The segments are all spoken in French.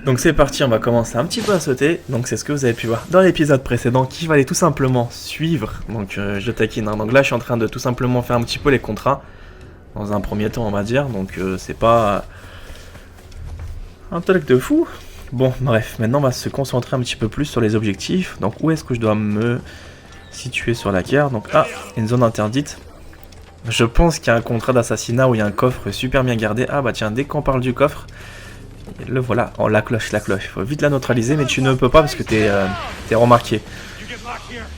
Donc c'est parti, on va commencer un petit peu à sauter. Donc c'est ce que vous avez pu voir dans l'épisode précédent qui valait tout simplement suivre. Donc je taquine, hein. Donc là je suis en train de tout simplement faire un petit peu les contrats. Dans un premier temps on va dire. Donc c'est pas un truc de fou. Bon bref, maintenant on va se concentrer un petit peu plus sur les objectifs. Donc où est-ce que je dois me situer sur la carte? Donc une zone interdite. Je pense qu'il y a un contrat d'assassinat où il y a un coffre super bien gardé. Ah bah tiens, dès qu'on parle du coffre, le voilà. Oh la cloche, la cloche. Faut vite la neutraliser, mais tu ne peux pas parce que t'es remarqué.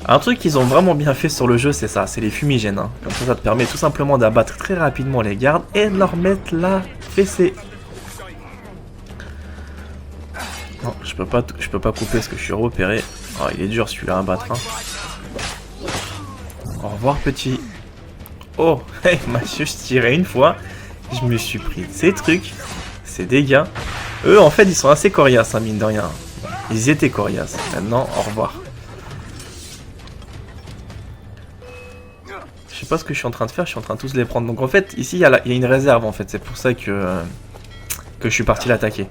Un truc qu'ils ont vraiment bien fait sur le jeu, c'est ça, c'est les fumigènes. Hein. Comme ça te permet tout simplement d'abattre très rapidement les gardes et de leur mettre la fessée. Non, je peux pas couper parce que je suis repéré. Oh, il est dur celui-là à battre. Hein. Au revoir petit. Oh, il m'a juste tiré une fois. Je me suis pris ces trucs, ces dégâts. Eux, en fait, ils sont assez coriaces, hein, mine de rien. Ils étaient coriaces. Maintenant, au revoir. Je sais pas ce que je suis en train de faire. Je suis en train de tous les prendre. Donc, en fait, ici, il y a une réserve, en fait. C'est pour ça que je suis parti l'attaquer.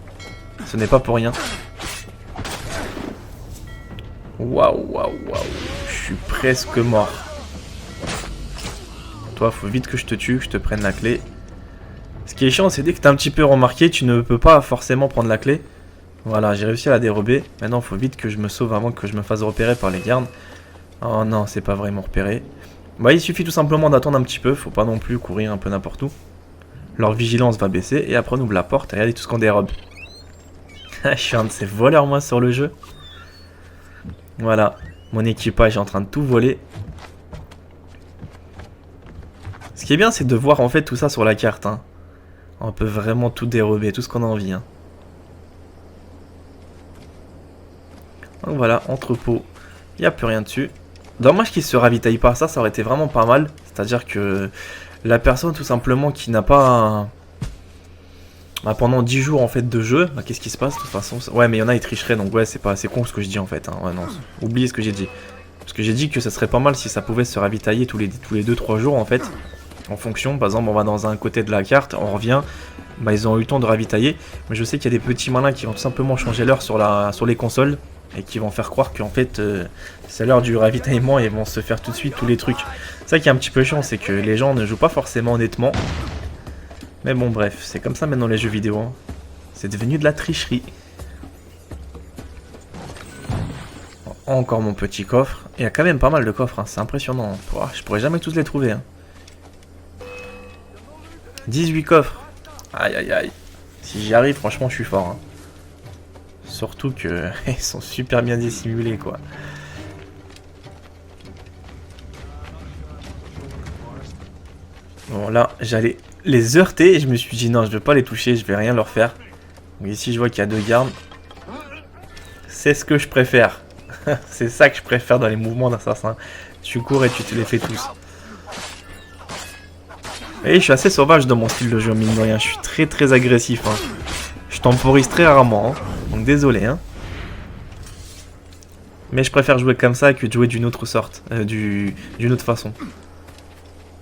Ce n'est pas pour rien. Waouh, waouh, waouh. Je suis presque mort. Toi, faut vite que je te tue, que je te prenne la clé. Ce qui est chiant, c'est dès que t'as un petit peu remarqué, tu ne peux pas forcément prendre la clé. Voilà, j'ai réussi à la dérober. Maintenant, faut vite que je me sauve avant que je me fasse repérer par les gardes. Oh non, c'est pas vraiment repéré. Bah, il suffit tout simplement d'attendre un petit peu. Faut pas non plus courir un peu n'importe où. Leur vigilance va baisser et après on ouvre la porte. Regardez tout ce qu'on dérobe. Je suis un de ces voleurs, moi, sur le jeu. Voilà, mon équipage est en train de tout voler. Ce qui est bien, c'est de voir en fait tout ça sur la carte. Hein. On peut vraiment tout dérober, tout ce qu'on a envie. Hein. Donc voilà, entrepôt. Il n'y a plus rien dessus. Dommage qu'il se ravitaille pas. Ça aurait été vraiment pas mal. C'est-à-dire que la personne tout simplement qui n'a pas... pendant 10 jours en fait de jeu, qu'est-ce qui se passe de toute façon? Ouais, mais il y en a, ils tricheraient. Donc ouais, c'est con ce que je dis en fait. Hein. Ouais, non, oubliez ce que j'ai dit. Parce que j'ai dit que ça serait pas mal si ça pouvait se ravitailler tous les 2-3 jours en fait. En fonction, par exemple, on va dans un côté de la carte, on revient, bah, ils ont eu le temps de ravitailler. Mais je sais qu'il y a des petits malins qui vont tout simplement changer l'heure sur les consoles et qui vont faire croire qu'en fait c'est l'heure du ravitaillement et ils vont se faire tout de suite tous les trucs. C'est ça qui est un petit peu chiant, c'est que les gens ne jouent pas forcément honnêtement. Mais bon, bref, c'est comme ça maintenant les jeux vidéo. Hein. C'est devenu de la tricherie. Encore mon petit coffre. Il y a quand même pas mal de coffres, hein. C'est impressionnant. Je pourrais jamais tous les trouver. Hein. 18 coffres. Aïe aïe aïe. Si j'y arrive, franchement, je suis fort. Hein. Surtout que ils sont super bien dissimulés, quoi. Bon, là, j'allais les heurter et je me suis dit non, je vais pas les toucher, je vais rien leur faire. Donc ici, je vois qu'il y a 2 gardes. C'est ce que je préfère. C'est ça que je préfère dans les mouvements d'assassin. Tu cours et tu te les fais tous. Et je suis assez sauvage dans mon style de jeu, mine de rien. Je suis très agressif. Hein. Je temporise très rarement. Hein. Donc désolé. Hein. Mais je préfère jouer comme ça que de jouer d'une autre sorte. D'une autre façon.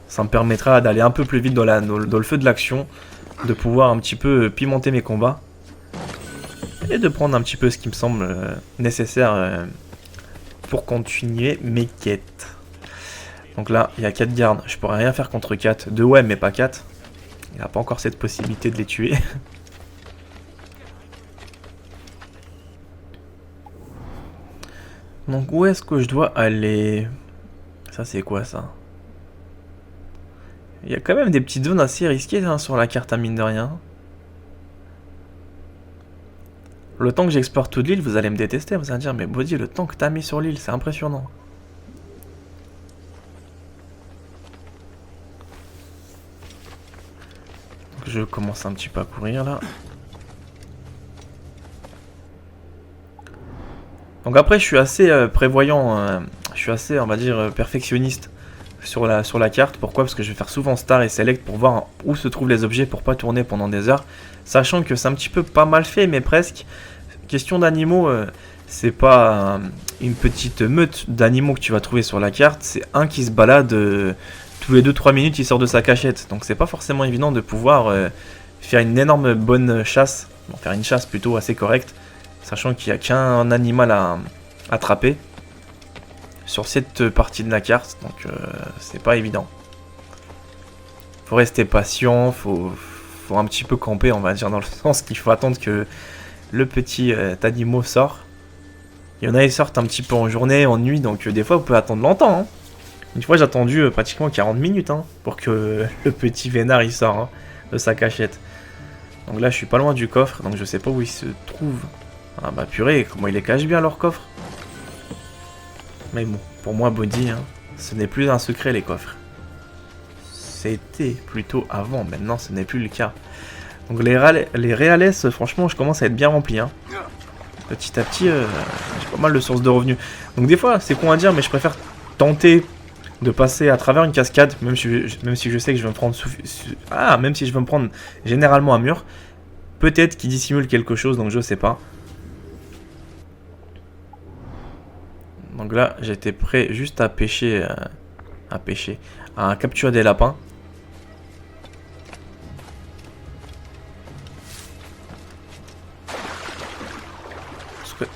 Ça me permettra d'aller un peu plus vite dans le feu de l'action. De pouvoir un petit peu pimenter mes combats. Et de prendre un petit peu ce qui me semble nécessaire pour continuer mes quêtes. Donc là, il y a 4 gardes. Je pourrais rien faire contre 4. 2 ouais, mais pas 4. Il n'y a pas encore cette possibilité de les tuer. Donc où est-ce que je dois aller? Ça, c'est quoi, ça? Il y a quand même des petites zones assez risquées hein, sur la carte, à mine de rien. Le temps que j'explore toute l'île, vous allez me détester. Vous allez me dire, mais Body, le temps que t'as mis sur l'île, c'est impressionnant. Je commence un petit peu à courir là. Donc après je suis assez prévoyant, je suis assez on va dire perfectionniste sur la carte. Pourquoi? Parce que je vais faire souvent Star et Select pour voir où se trouvent les objets pour pas tourner pendant des heures. Sachant que c'est un petit peu pas mal fait mais presque. Question d'animaux, c'est pas une petite meute d'animaux que tu vas trouver sur la carte. C'est un qui se balade tous les 2-3 minutes il sort de sa cachette. Donc c'est pas forcément évident de pouvoir faire une énorme bonne chasse. Bon, faire une chasse plutôt assez correcte Sachant qu'il n'y a qu'un animal à attraper sur cette partie de la carte, donc c'est pas évident. Faut rester patient, faut un petit peu camper, on va dire, dans le sens qu'il faut attendre que le petit animal sort. Il y en a qui sortent un petit peu en journée, en nuit, donc des fois vous pouvez attendre longtemps. Hein. Une fois j'ai attendu pratiquement 40 minutes pour que le petit vénard il sort de sa cachette. Donc là je suis pas loin du coffre, donc je sais pas où il se trouve. Ah bah purée, comment il les cache bien leur coffre. Mais bon, pour moi Body, ce n'est plus un secret les coffres. C'était plutôt avant, maintenant ce n'est plus le cas. Donc les réales, franchement je commence à être bien rempli. Petit à petit, j'ai pas mal de sources de revenus. Donc des fois, c'est con à dire, mais je préfère tenter de passer à travers une cascade, même si je sais que je vais me prendre même si je vais me prendre généralement un mur. Peut-être qu'il dissimule quelque chose, donc je sais pas. Donc là, j'étais prêt juste à pêcher, à capturer des lapins.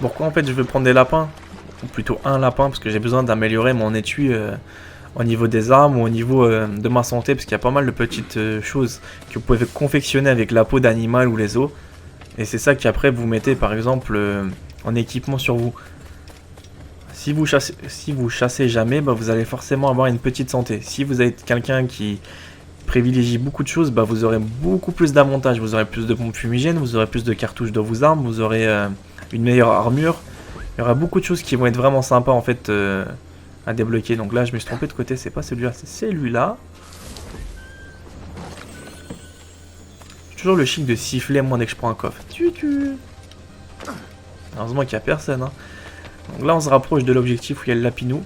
Pourquoi en fait je veux prendre des lapins? Ou plutôt un lapin, parce que j'ai besoin d'améliorer mon étui au niveau des armes ou au niveau de ma santé, parce qu'il y a pas mal de petites choses que vous pouvez confectionner avec la peau d'animal ou les os. Et c'est ça qu'après vous mettez par exemple en équipement sur vous. Si vous chassez jamais, bah, vous allez forcément avoir une petite santé. Si vous êtes quelqu'un qui privilégie beaucoup de choses, bah, vous aurez beaucoup plus d'avantages. Vous aurez plus de pompes fumigènes, vous aurez plus de cartouches dans vos armes, vous aurez une meilleure armure. Il y aura beaucoup de choses qui vont être vraiment sympas en fait à débloquer. Donc là je me suis trompé de côté, c'est pas celui-là, c'est celui-là. J'ai toujours le chic de siffler moi dès que je prends un coffre. Heureusement qu'il n'y a personne. Donc là on se rapproche de l'objectif où il y a le lapinou.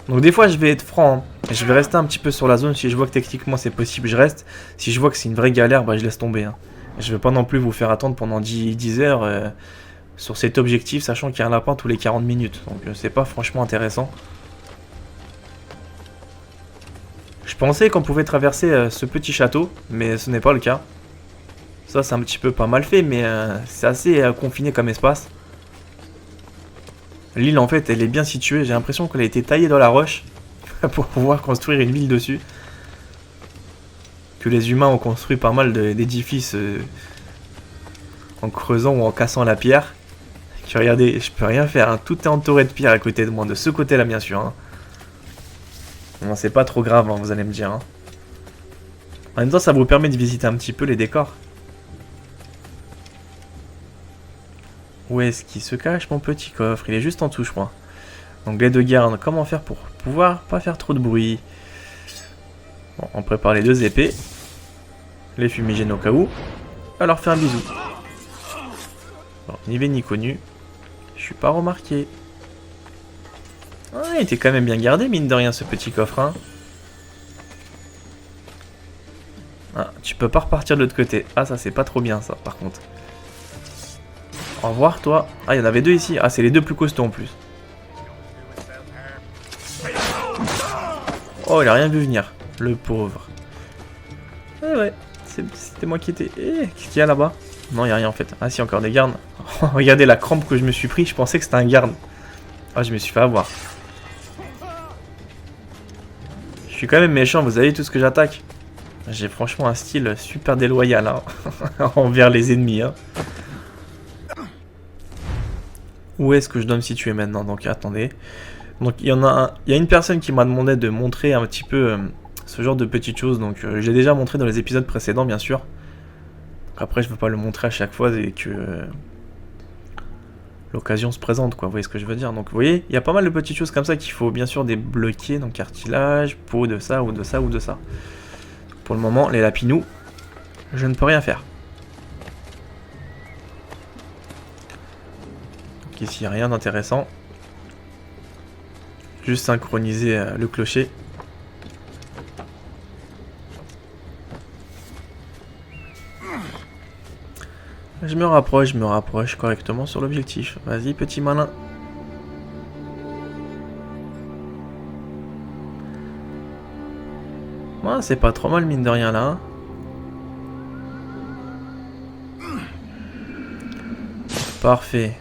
Donc des fois je vais être franc, je vais rester un petit peu sur la zone. Si je vois que techniquement c'est possible, je reste. Si je vois que c'est une vraie galère, bah je laisse tomber. Je vais pas non plus vous faire attendre pendant 10 heures sur cet objectif, sachant qu'il y a un lapin tous les 40 minutes. Donc c'est pas franchement intéressant. Je pensais qu'on pouvait traverser ce petit château, mais ce n'est pas le cas. Ça c'est un petit peu pas mal fait, mais c'est assez confiné comme espace. L'île en fait elle est bien située, j'ai l'impression qu'elle a été taillée dans la roche pour pouvoir construire une ville dessus. Que les humains ont construit pas mal d'édifices en creusant ou en cassant la pierre. Que, regardez, je peux rien faire, tout est entouré de pierre à côté de moi, de ce côté là bien sûr. Bon, c'est pas trop grave, vous allez me dire. En même temps ça vous permet de visiter un petit peu les décors. Où est-ce qu'il se cache mon petit coffre? Il est juste en dessous je crois. Donc les deux gardes, comment faire pour pouvoir pas faire trop de bruit? Bon, on prépare les deux épées. Les fumigènes au cas où. À leur faire un bisou. Bon, ni vu ni connu. Je suis pas remarqué. Ah, il était quand même bien gardé, mine de rien, ce petit coffre. Ah, tu peux pas repartir de l'autre côté. Ah, ça c'est pas trop bien ça, par contre. Au revoir, toi. Ah, il y en avait deux ici. Ah, c'est les deux plus costauds en plus. Oh, il a rien vu venir. Le pauvre. Ouais. C'était moi qui étais... qu'est-ce qu'il y a là-bas? Non, il n'y a rien en fait. Ah si, encore des gardes. Regardez la crampe que je me suis pris. Je pensais que c'était un garde. Ah, je me suis fait avoir. Je suis quand même méchant. Vous avez tout ce que j'attaque. J'ai franchement un style super déloyal envers les ennemis. Où est-ce que je dois me situer maintenant? Donc attendez. Donc il y a une personne qui m'a demandé de montrer un petit peu... ce genre de petites choses, donc je l'ai déjà montré dans les épisodes précédents bien sûr. Donc, après je veux pas le montrer à chaque fois et que l'occasion se présente quoi, vous voyez ce que je veux dire. Donc vous voyez, il y a pas mal de petites choses comme ça qu'il faut bien sûr débloquer, donc cartilage, peau de ça ou de ça ou de ça. Pour le moment, les lapinous, je ne peux rien faire. Donc ici il n'y a rien d'intéressant. Juste synchroniser le clocher. Je me rapproche correctement sur l'objectif. Vas-y, petit malin. Ouais, c'est pas trop mal, mine de rien, là. Parfait.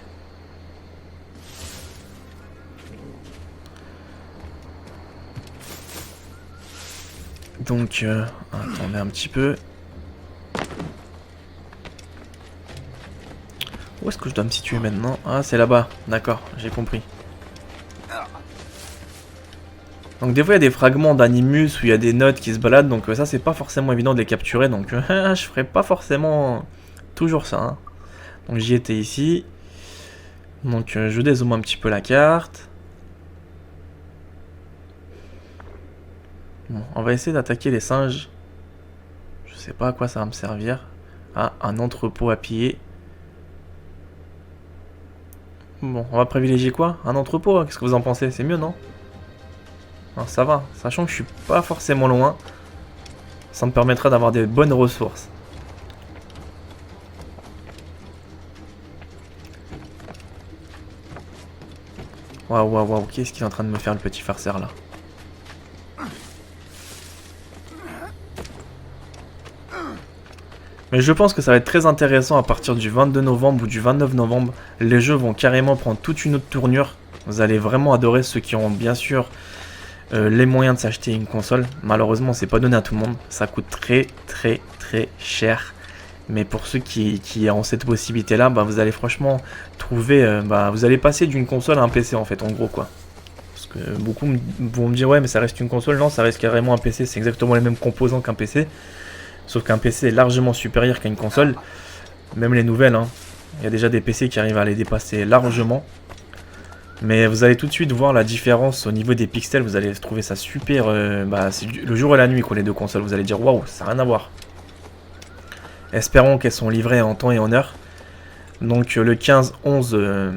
Donc, attendez un petit peu. Où est-ce que je dois me situer maintenant? Ah, c'est là-bas. D'accord, j'ai compris. Donc des fois il y a des fragments d'animus où il y a des notes qui se baladent, donc ça c'est pas forcément évident de les capturer, donc je ferai pas forcément toujours ça. Hein. Donc j'y étais ici. Donc je dézoome un petit peu la carte. Bon, on va essayer d'attaquer les singes. Je sais pas à quoi ça va me servir. Ah, un entrepôt à piller. Bon, on va privilégier quoi? Un entrepôt, hein. Qu'est-ce que vous en pensez? C'est mieux, non? Ah, ça va, sachant que je suis pas forcément loin. Ça me permettra d'avoir des bonnes ressources. Waouh, waouh, waouh, qu'est-ce qu'il est en train de me faire le petit farceur là? Mais je pense que ça va être très intéressant à partir du 22 novembre ou du 29 novembre. Les jeux vont carrément prendre toute une autre tournure. Vous allez vraiment adorer ceux qui ont bien sûr les moyens de s'acheter une console. Malheureusement, c'est pas donné à tout le monde. Ça coûte très très très cher. Mais pour ceux qui ont cette possibilité là, bah, vous allez franchement trouver... vous allez passer d'une console à un PC en fait, en gros quoi. Parce que beaucoup vont me dire ouais mais ça reste une console. Non, ça reste carrément un PC. C'est exactement les mêmes composants qu'un PC. Sauf qu'un PC est largement supérieur qu'à une console. Même les nouvelles, hein. Il y a déjà des PC qui arrivent à les dépasser largement. Mais vous allez tout de suite voir la différence au niveau des pixels. Vous allez trouver ça super... c'est le jour et la nuit quoi, les deux consoles. Vous allez dire waouh, ça n'a rien à voir. Espérons qu'elles sont livrées en temps et en heure. Donc le 15-11,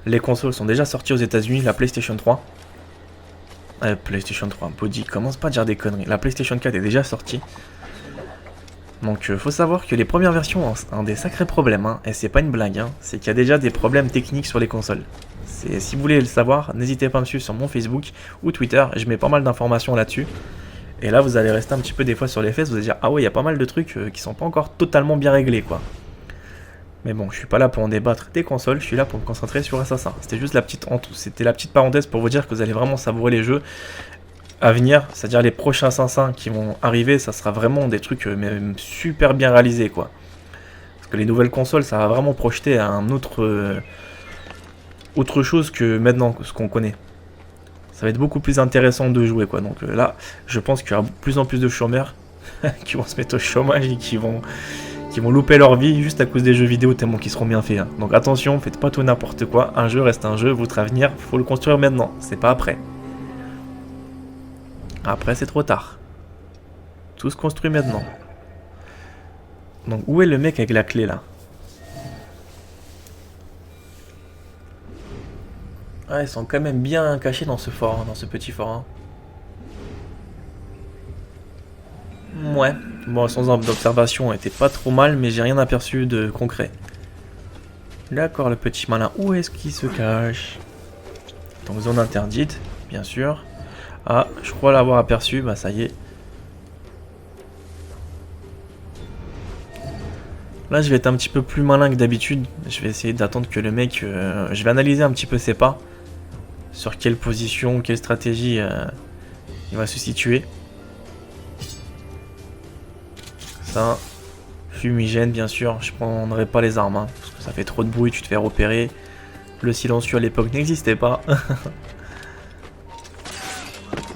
les consoles sont déjà sorties aux États-Unis. La PlayStation 3. PlayStation 3, Body, commence pas à dire des conneries. La PlayStation 4 est déjà sortie. Donc faut savoir que les premières versions ont des sacrés problèmes, hein, et c'est pas une blague, hein, c'est qu'il y a déjà des problèmes techniques sur les consoles. Si vous voulez le savoir, n'hésitez pas à me suivre sur mon Facebook ou Twitter, je mets pas mal d'informations là-dessus. Et là vous allez rester un petit peu des fois sur les fesses, vous allez dire ah ouais il y a pas mal de trucs qui sont pas encore totalement bien réglés quoi. Mais bon, je suis pas là pour en débattre des consoles, je suis là pour me concentrer sur Assassin. C'était juste la petite parenthèse pour vous dire que vous allez vraiment savourer les jeux à venir, c'est-à-dire les prochains Assassin's qui vont arriver, ça sera vraiment des trucs même super bien réalisés quoi. Parce que les nouvelles consoles, ça va vraiment projeter à un autre chose que maintenant ce qu'on connaît. Ça va être beaucoup plus intéressant de jouer quoi. Donc là, je pense qu'il y aura de plus en plus de chômeurs qui vont se mettre au chômage et qui vont louper leur vie juste à cause des jeux vidéo tellement qu'ils seront bien faits. Hein. Donc attention, faites pas tout n'importe quoi. Un jeu reste un jeu, votre avenir, faut le construire maintenant, c'est pas après. Après, c'est trop tard. Tout se construit maintenant. Donc, où est le mec avec la clé, là? Ah, ils sont quand même bien cachés dans ce fort, hein, dans ce petit fort. Hein. Ouais. Bon, sans d'observation était pas trop mal, mais j'ai rien aperçu de concret. D'accord, le petit malin. Où est-ce qu'il se cache? Donc, zone interdite, bien sûr. Ah, je crois l'avoir aperçu, bah ça y est. Là, je vais être un petit peu plus malin que d'habitude. Je vais essayer d'attendre que le mec... je vais analyser un petit peu ses pas. Sur quelle position, quelle stratégie il va se situer. Ça. Fumigène, bien sûr. Je prendrai pas les armes, hein, parce que ça fait trop de bruit, tu te fais repérer. Le silencieux à l'époque n'existait pas.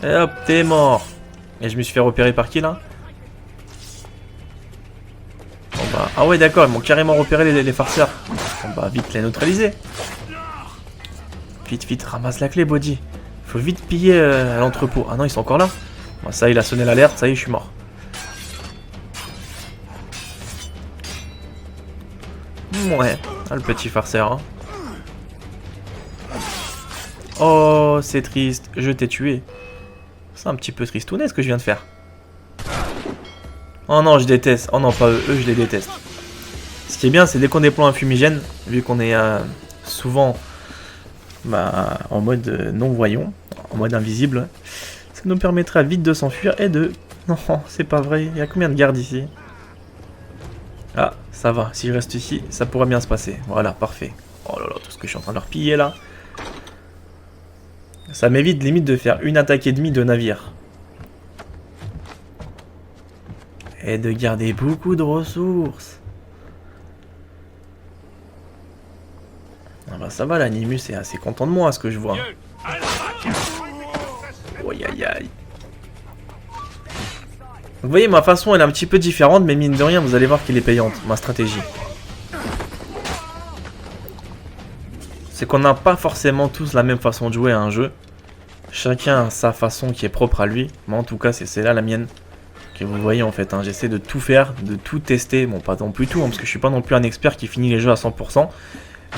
Et hop, t'es mort. Et je me suis fait repérer par qui là? Bon bah, ah ouais d'accord, ils m'ont carrément repéré les farceurs. Bon bah vite les neutraliser. Vite, vite, ramasse la clé Body. Faut vite piller l'entrepôt. Ah non, ils sont encore là. Bon, ça il a sonné l'alerte, ça y est, je suis mort. Ouais, ah, le petit farceur. Hein. Oh, c'est triste, je t'ai tué. C'est un petit peu tristounet ce que je viens de faire. Oh non, je déteste. Oh non, pas eux, eux je les déteste. Ce qui est bien, c'est dès qu'on déploie un fumigène, vu qu'on est souvent en mode non-voyant, en mode invisible, ça nous permettra vite de s'enfuir et de... Non, c'est pas vrai, il y a combien de gardes ici? Ah, Ça va, si je reste ici, ça pourrait bien se passer. Voilà, parfait. Oh là là, tout ce que je suis en train de leur piller là. Ça m'évite limite de faire une attaque et demie de navire. Et de garder beaucoup de ressources. Ah bah ça va, l'animus est assez content de moi, à ce que je vois. Aïe aïe aïe. Vous voyez, ma façon elle est un petit peu différente, mais mine de rien, vous allez voir qu'elle est payante, ma stratégie. C'est qu'on n'a pas forcément tous la même façon de jouer à un jeu. Chacun a sa façon qui est propre à lui. Moi en tout cas, c'est là la mienne. Que vous voyez en fait, hein. J'essaie de tout faire, de tout tester. Bon, pas non plus tout, hein, parce que je suis pas non plus un expert qui finit les jeux à 100%.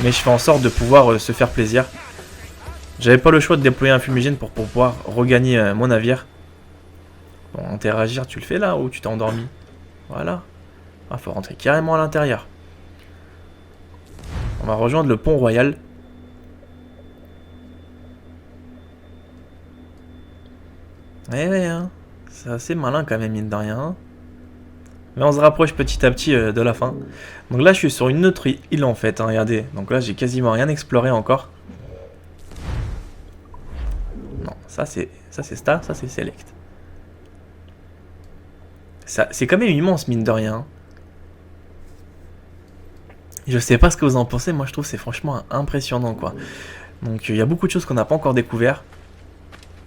Mais je fais en sorte de pouvoir se faire plaisir. J'avais pas le choix de déployer un fumigène pour pouvoir regagner mon navire. Bon, interagir, tu le fais là ou tu t'es endormi? Voilà. Ah, faut rentrer carrément à l'intérieur. On va rejoindre le pont royal. Ouais, hein. C'est assez malin quand même, mine de rien. Hein. Mais on se rapproche petit à petit de la fin. Donc là, je suis sur une autre île en fait, hein, regardez. Donc là, j'ai quasiment rien exploré encore. Non, ça c'est Star, ça c'est Select. C'est quand même immense, mine de rien. Je sais pas ce que vous en pensez, moi je trouve que c'est franchement impressionnant quoi. Donc il y a beaucoup de choses qu'on n'a pas encore découvert.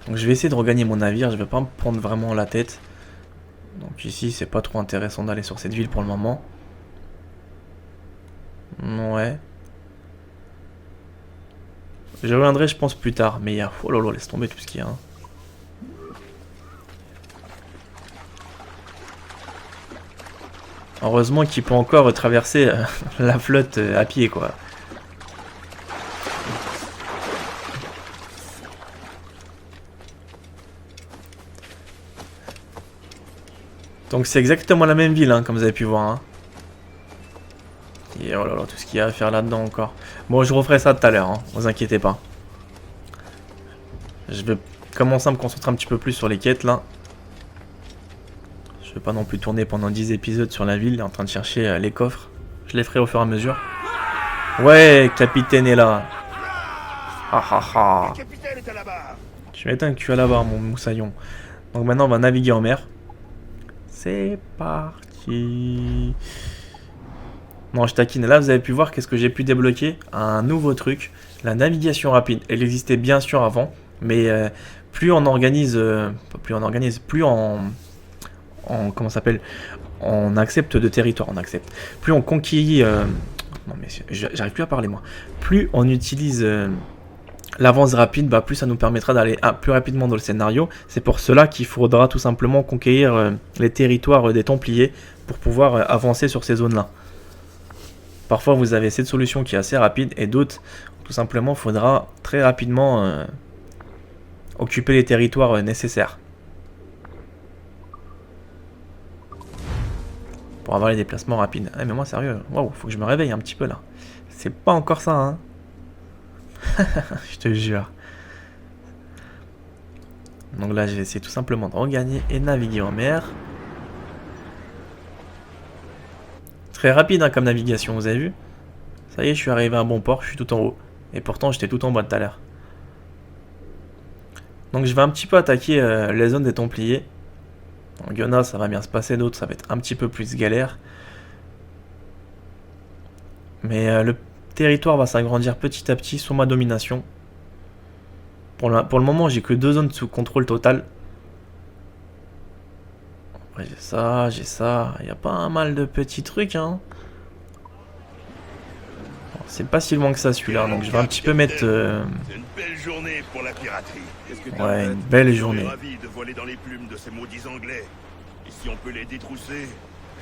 Donc je vais essayer de regagner mon navire, je vais pas me prendre vraiment la tête. Donc ici c'est pas trop intéressant d'aller sur cette ville pour le moment. Ouais. Je reviendrai je pense plus tard, mais il y a... Oh là là, laisse tomber tout ce qu'il y a. Hein. Heureusement qu'il peut encore traverser la flotte à pied quoi. Donc c'est exactement la même ville, hein, comme vous avez pu voir. Hein. Et oh là là, tout ce qu'il y a à faire là-dedans encore. Bon, je referai ça tout à l'heure, hein, vous inquiétez pas. Je vais commencer à me concentrer un petit peu plus sur les quêtes là. Je vais pas non plus tourner pendant 10 épisodes sur la ville en train de chercher les coffres. Je les ferai au fur et à mesure. Ouais, capitaine est là. Ah ah ah. Tu m'étonnes que tu es là-bas, mon moussaillon. Donc maintenant, on va naviguer en mer. C'est parti. Non, je taquine. Là, vous avez pu voir qu'est-ce que j'ai pu débloquer. Un nouveau truc. La navigation rapide. Elle existait bien sûr avant. Mais plus on organise... plus comment ça s'appelle, on accepte de territoire, plus on conquérit, non mais j'arrive plus à parler moi. Plus on utilise l'avance rapide, bah plus ça nous permettra d'aller plus rapidement dans le scénario. C'est pour cela qu'il faudra tout simplement conquérir les territoires des Templiers pour pouvoir avancer sur ces zones-là. Parfois vous avez cette solution qui est assez rapide et d'autres, tout simplement, faudra très rapidement occuper les territoires nécessaires. Pour avoir les déplacements rapides. Ah mais moi sérieux, waouh, faut que je me réveille un petit peu là. C'est pas encore ça, hein. Je te jure. Donc là, je vais essayer tout simplement de regagner et naviguer en mer. Très rapide hein, comme navigation, vous avez vu? Ça y est, je suis arrivé à un bon port, je suis tout en haut. Et pourtant, j'étais tout en bas tout à l'heure. Donc je vais un petit peu attaquer les zones des Templiers. Donc il y en a, ça va bien se passer, d'autres, ça va être un petit peu plus galère. Mais le territoire va s'agrandir petit à petit sous ma domination. Pour le moment, j'ai que 2 zones sous contrôle total. Après, j'ai ça, j'ai ça. Il y a pas mal de petits trucs, hein. C'est pas si loin que ça celui-là, donc je vais un petit peu mettre... C'est une belle journée pour la piraterie. Ouais, une belle journée. Je suis ravi de voler dans les plumes de ces maudits anglais. Et si on peut les détrousser,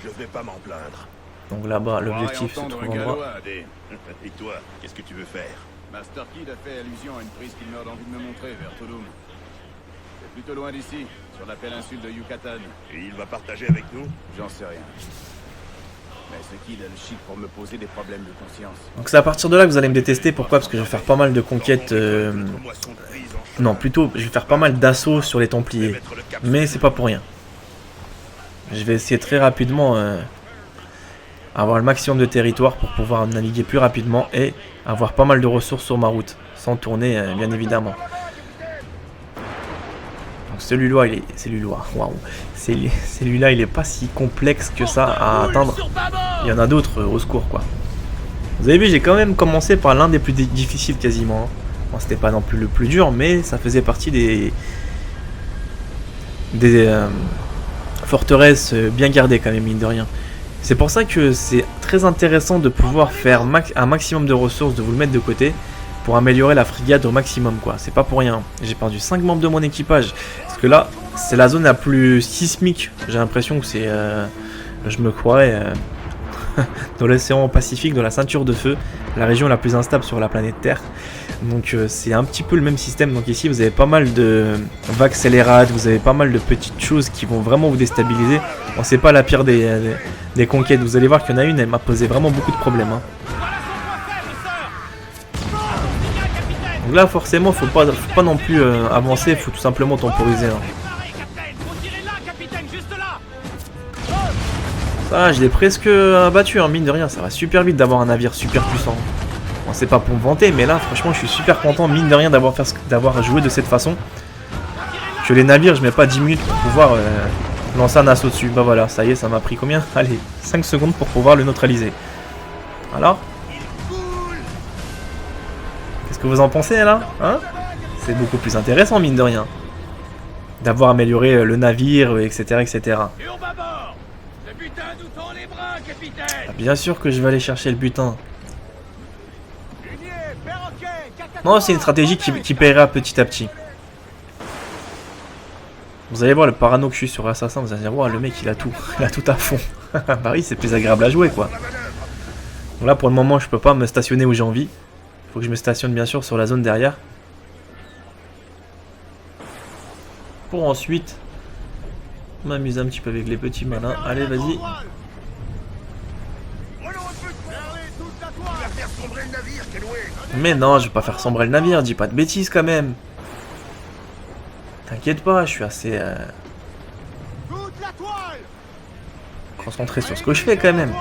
je vais pas m'en plaindre. Donc là-bas, l'objectif se trouve en bas. Et toi, qu'est-ce que tu veux faire? Master Kid a fait allusion à une prise qu'il meurt d'envie de me montrer vers Tulum. C'est plutôt loin d'ici, sur la péninsule de Yucatan. Et il va partager avec nous? J'en sais rien. Mais ce Kid a le chic pour me poser des problèmes de conscience. Donc c'est à partir de là que vous allez me détester. Pourquoi? Parce que je vais faire pas mal de conquêtes... Non, plutôt, je vais faire pas mal d'assauts sur les Templiers. Mais c'est pas pour rien. Je vais essayer très rapidement... avoir le maximum de territoire pour pouvoir naviguer plus rapidement et avoir pas mal de ressources sur ma route, sans tourner bien évidemment. Donc celui-là, celui-là, il est pas si complexe que ça à atteindre. Il y en a d'autres, au secours quoi. Vous avez vu, j'ai quand même commencé par l'un des plus difficiles quasiment. Hein. Bon, c'était pas non plus le plus dur, mais ça faisait partie des forteresses bien gardées quand même, mine de rien. C'est pour ça que c'est très intéressant de pouvoir faire un maximum de ressources, de vous le mettre de côté, pour améliorer la frégate au maximum, quoi. C'est pas pour rien. J'ai perdu 5 membres de mon équipage, parce que là, c'est la zone la plus sismique. J'ai l'impression que c'est... je me croirais dans l'océan Pacifique, dans la ceinture de feu, la région la plus instable sur la planète Terre. Donc c'est un petit peu le même système. Donc ici vous avez pas mal de vagues scélérates, vous avez pas mal de petites choses qui vont vraiment vous déstabiliser. Bon, c'est pas la pire des conquêtes, vous allez voir qu'il y en a une, elle m'a posé vraiment beaucoup de problèmes. Hein. Donc là forcément faut pas non plus avancer, faut tout simplement temporiser. Hein. Ça, je l'ai presque abattu, hein, mine de rien, ça va super vite d'avoir un navire super puissant. Bon, c'est pas pour me vanter, mais là, franchement, je suis super content, mine de rien, d'avoir joué de cette façon. Que les navires, je mets pas 10 minutes pour pouvoir lancer un assaut dessus. Bah voilà, ça y est, ça m'a pris combien? Allez, 5 secondes pour pouvoir le neutraliser. Alors? Qu'est-ce que vous en pensez, là? Hein? C'est beaucoup plus intéressant, mine de rien. D'avoir amélioré le navire, etc., etc. Ah, bien sûr que je vais aller chercher le butin. Non, c'est une stratégie qui paiera petit à petit. Vous allez voir le parano que je suis sur Assassin, vous allez dire, wow, le mec il a tout à fond. Bah oui, c'est plus agréable à jouer quoi. Donc là pour le moment je peux pas me stationner où j'ai envie. Faut que je me stationne bien sûr sur la zone derrière. Pour ensuite m'amuser un petit peu avec les petits malins. Allez vas-y. Mais non, je vais pas faire sombrer le navire, dis pas de bêtises quand même. T'inquiète pas, je suis assez concentré sur ce que je fais quand même.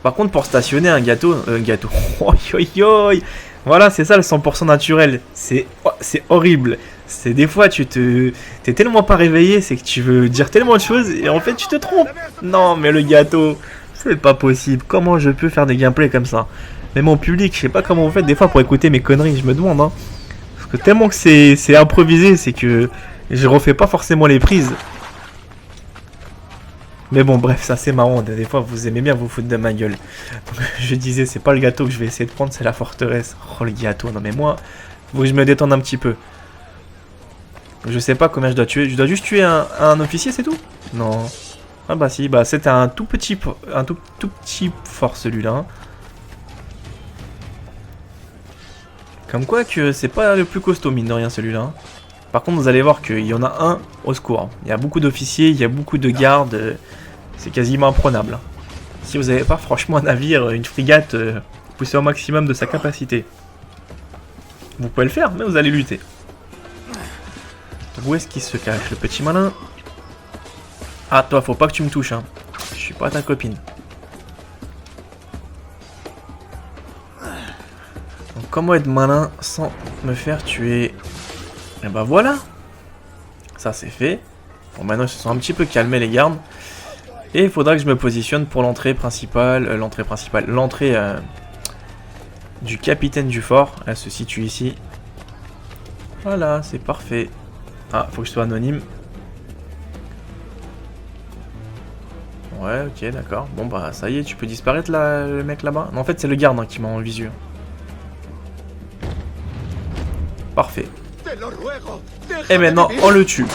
Par contre, pour stationner un gâteau, voilà, c'est ça le 100% naturel. C'est horrible. C'est des fois, t'es tellement pas réveillé, c'est que tu veux dire tellement de choses et en fait, tu te trompes. Non, mais le gâteau, c'est pas possible. Comment je peux faire des gameplays comme ça? Mais mon public, je sais pas comment vous faites des fois pour écouter mes conneries, je me demande. Hein. Parce que tellement que c'est improvisé, c'est que je refais pas forcément les prises. Mais bon, bref, ça c'est marrant. Des fois, vous aimez bien vous foutre de ma gueule. Donc, je disais, c'est pas le gâteau que je vais essayer de prendre, c'est la forteresse. Oh, le gâteau. Non, mais moi, faut que je me détende un petit peu. Je sais pas combien je dois tuer. Je dois juste tuer un officier, c'est tout? Non. Ah bah si, bah c'était un tout petit fort celui-là. Hein. Comme quoi que c'est pas le plus costaud, mine de rien, celui-là. Hein. Par contre, vous allez voir qu'il y en a un au secours. Il y a beaucoup d'officiers, il y a beaucoup de gardes. C'est quasiment imprenable. Si vous n'avez pas franchement un navire, une frégate, poussée au maximum de sa capacité. Vous pouvez le faire, mais vous allez lutter. Où est-ce qu'il se cache, le petit malin? Ah, toi, faut pas que tu me touches. Hein. Je suis pas ta copine. Donc, comment être malin sans me faire tuer? Et bah voilà. Ça, c'est fait. Bon, maintenant, ils se sont un petit peu calmés, les gardes. Et il faudra que je me positionne pour l'entrée principale. L'entrée du capitaine du fort. Elle se situe ici. Voilà, c'est parfait. Ah, faut que je sois anonyme. Ouais, ok, d'accord. Bon, bah, ça y est, tu peux disparaître, là, le mec là-bas. Non, en fait, c'est le garde hein, qui m'a en visu. Parfait. Et maintenant, on le tue.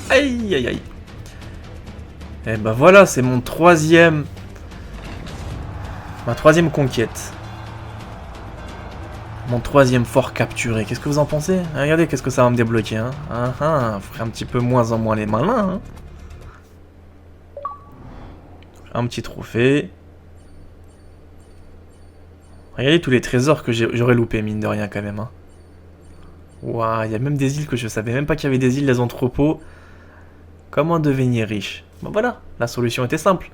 Aïe, aïe, aïe. Et bah voilà, c'est mon troisième... Ma troisième conquête. Mon troisième fort capturé. Qu'est-ce que vous en pensez? Regardez, qu'est-ce que ça va me débloquer. Hein. Ferait un petit peu moins en moins les malins. Hein. Un petit trophée. Regardez tous les trésors que j'aurais loupé, mine de rien, quand même. Hein. Waouh, il y a même des îles que je savais même pas qu'il y avait des îles, des entrepôts. Comment devenir riche? Ben voilà, la solution était simple.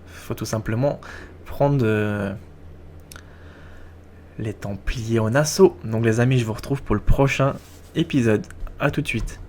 Faut tout simplement prendre les Templiers en assaut. Donc les amis, je vous retrouve pour le prochain épisode. A tout de suite.